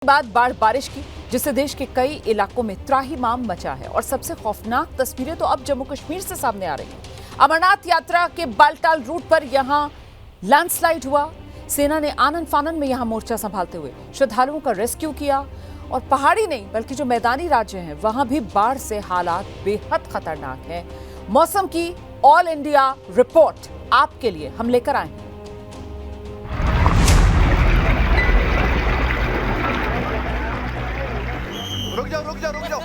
बाद बाढ़ बारिश की, जिससे देश के कई इलाकों में त्राहिमाम मचा है और सबसे खौफनाक तस्वीरें तो अब जम्मू कश्मीर से सामने आ रही हैं। अमरनाथ यात्रा के बालटाल रूट पर यहां लैंडस्लाइड हुआ। सेना ने आनन फानन में यहां मोर्चा संभालते हुए श्रद्धालुओं का रेस्क्यू किया और पहाड़ी नहीं बल्कि जो मैदानी राज्य हैं वहां भी बाढ़ से हालात बेहद खतरनाक हैं। मौसम की ऑल इंडिया रिपोर्ट आपके लिए हम लेकर आए हैं। रुक जाओ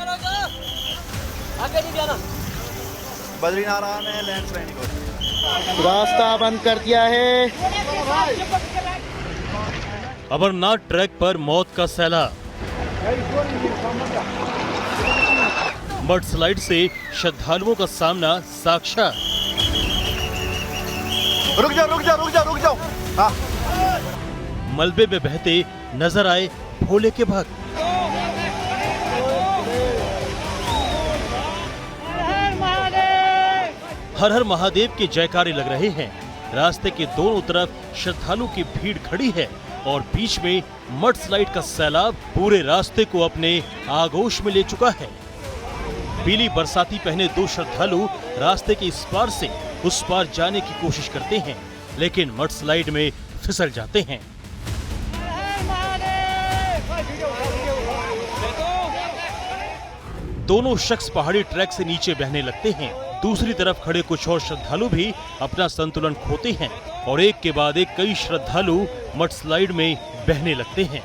आगे नहीं जाना। बद्रीनारायण है लैंडस्लाइड को रास्ता बंद कर दिया है। अमरनाथ ट्रैक पर मौत का सैलाब। मडस्लाइड से श्रद्धालुओं का सामना साक्षात। रुक जाओ हाँ। मलबे में बहते नजर आए भोले के भक्त। हर हर महादेव के जयकारे लग रहे हैं। रास्ते के दोनों तरफ श्रद्धालुओं की भीड़ खड़ी है और बीच में मडस्लाइड का सैलाब पूरे रास्ते को अपने आगोश में ले चुका है। पीली बरसाती पहने दो श्रद्धालु रास्ते के इस पार से उस पार जाने की कोशिश करते हैं, लेकिन मडस्लाइड में फिसल जाते हैं। दोनों शख्स पहाड़ी ट्रैक से नीचे बहने लगते हैं। दूसरी तरफ खड़े कुछ और श्रद्धालु भी अपना संतुलन खोते हैं और एक के बाद एक कई श्रद्धालु मडस्लाइड में बहने लगते हैं।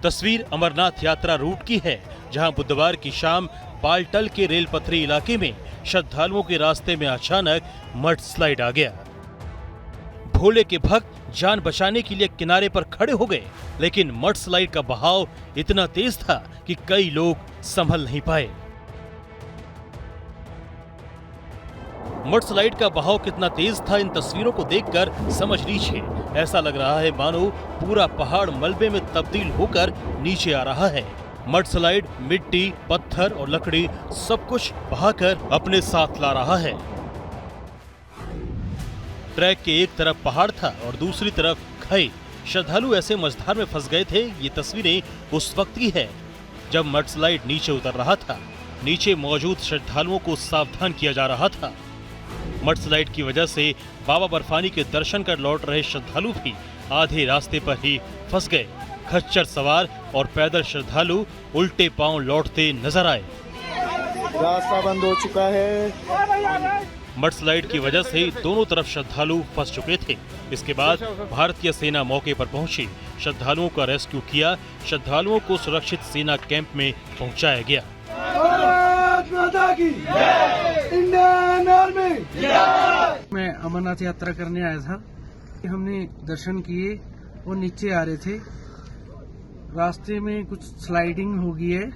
तस्वीर अमरनाथ यात्रा रूट की है, जहां बुधवार की शाम बालटल के रेल पथरी इलाके में श्रद्धालुओं के रास्ते में अचानक मडस्लाइड आ गया। भोले के भक्त जान बचाने के लिए किनारे पर खड़े हो गए, लेकिन मडस्लाइड का बहाव इतना तेज था कि कई लोग संभल नहीं पाए। मडस्लाइड का बहाव कितना तेज था, इन तस्वीरों को देखकर समझ लीजिए। ऐसा लग रहा है मानो पूरा पहाड़ मलबे में तब्दील होकर नीचे आ रहा है। मडस्लाइड मिट्टी, पत्थर और लकड़ी सब कुछ बहाकर अपने साथ ला रहा है। ट्रैक के एक तरफ पहाड़ था और दूसरी तरफ खाई। श्रद्धालु ऐसे मझधार में फंस गए थे। ये तस्वीरें उस वक्त की है जब मडस्लाइड नीचे उतर रहा था। नीचे मौजूद श्रद्धालुओं को सावधान किया जा रहा था। मडस्लाइड की वजह से बाबा बर्फानी के दर्शन कर लौट रहे श्रद्धालु भी आधे रास्ते पर ही फंस गए। खच्चर सवार और पैदल श्रद्धालु उल्टे पांव लौटते नजर आए। रास्ता बंद हो चुका है। मडस्लाइड की वजह से दोनों तरफ श्रद्धालु फंस चुके थे। इसके बाद भारतीय सेना मौके पर पहुंची, श्रद्धालुओं का रेस्क्यू किया। श्रद्धालुओं को सुरक्षित सेना कैंप में पहुंचाया गया। मैं अमरनाथ यात्रा करने आया था। हमने दर्शन किए और नीचे आ रहे थे। रास्ते में कुछ स्लाइडिंग हो गई है,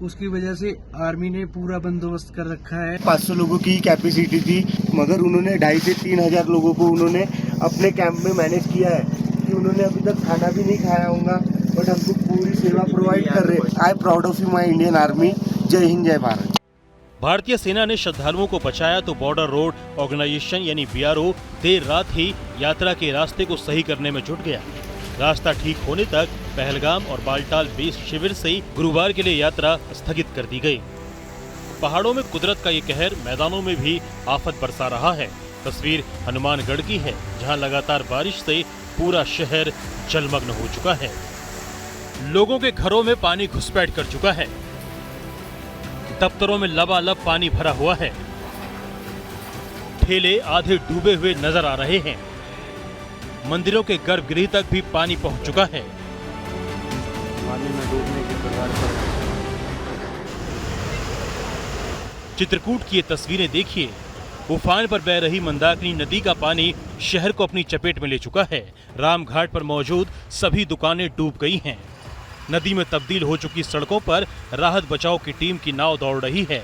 उसकी वजह से आर्मी ने पूरा बंदोबस्त कर रखा है। 500 लोगों की कैपेसिटी थी, मगर उन्होंने 2,500 से 3,000 लोगों को उन्होंने अपने कैंप में मैनेज किया है कि उन्होंने अभी तक खाना भी नहीं खाया होगा, बट हमको पूरी सेवा प्रोवाइड कर रहे हैं। I proud of you my Indian army. जय हिंद, जय भारत। भारतीय सेना ने श्रद्धालुओं को बचाया तो बॉर्डर रोड ऑर्गेनाइजेशन यानी BRO देर रात ही यात्रा के रास्ते को सही करने में जुट गया। रास्ता ठीक होने तक पहलगाम और बालटाल बेस शिविर से गुरुवार के लिए यात्रा स्थगित कर दी गई। पहाड़ों में कुदरत का ये कहर, मैदानों में भी आफत बरसा रहा है। तस्वीर हनुमानगढ़ की है, जहां लगातार बारिश से पूरा शहर जलमग्न हो चुका है। लोगों के घरों में पानी घुसपैठ कर चुका है। दफ्तरों में लबालब पानी भरा हुआ है। ठेले आधे डूबे हुए नजर आ रहे हैं। मंदिरों के गर्भगृह तक भी पानी पहुंच चुका है। पानी में डूबने के कगार पर। चित्रकूट की ये तस्वीरें देखिए। उफान पर बह रही मंदाकिनी नदी का पानी शहर को अपनी चपेट में ले चुका है। रामघाट पर मौजूद सभी दुकानें डूब गई हैं। नदी में तब्दील हो चुकी सड़कों पर राहत बचाव की टीम की नाव दौड़ रही है।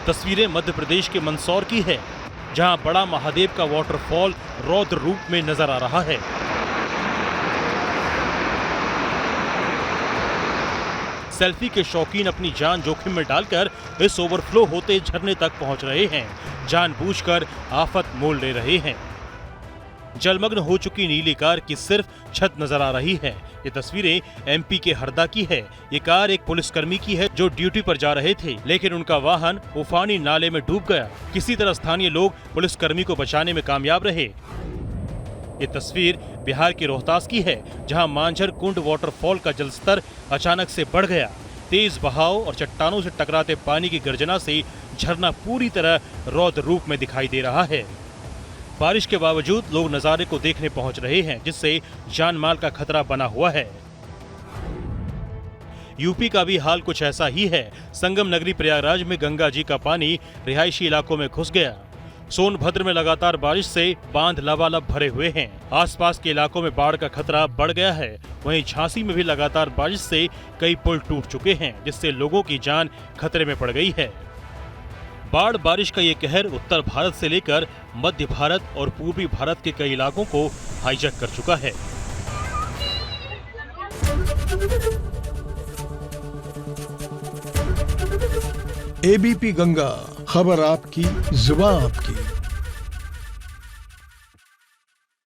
तस्वीरें मध्य प्रदेश के मंदसौर की है, जहां बड़ा महादेव का वाटरफॉल रौद्र रूप में नजर आ रहा है। सेल्फी के शौकीन अपनी जान जोखिम में डालकर इस ओवरफ्लो होते झरने तक पहुंच रहे हैं। जानबूझकर आफत मोल ले रहे हैं। जलमग्न हो चुकी नीली कार की सिर्फ छत नजर आ रही है। ये तस्वीरें एमपी के हरदा की है। ये कार एक पुलिसकर्मी की है जो ड्यूटी पर जा रहे थे, लेकिन उनका वाहन उफानी नाले में डूब गया। किसी तरह स्थानीय लोग पुलिसकर्मी को बचाने में कामयाब रहे। ये तस्वीर बिहार के रोहतास की है, जहां मांझर कुंड वाटरफॉल का जलस्तर अचानक से बढ़ गया। तेज बहाव और चट्टानों से टकराते पानी की गर्जना से झरना पूरी तरह रौद्र रूप में दिखाई दे रहा है। बारिश के बावजूद लोग नजारे को देखने पहुंच रहे हैं, जिससे जान माल का खतरा बना हुआ है। यूपी का भी हाल कुछ ऐसा ही है। संगम नगरी प्रयागराज में गंगा जी का पानी रिहायशी इलाकों में घुस गया। सोनभद्र में लगातार बारिश से बांध लबालब भरे हुए हैं। आसपास के इलाकों में बाढ़ का खतरा बढ़ गया है। वहीं झांसी में भी लगातार बारिश से कई पुल टूट चुके हैं, जिससे लोगों की जान खतरे में पड़ गई है। बाढ़ बारिश का ये कहर उत्तर भारत से लेकर मध्य भारत और पूर्वी भारत के कई इलाकों को हाईजैक कर चुका है। एबीपी गंगा, खबर आपकी, जुबान आपकी।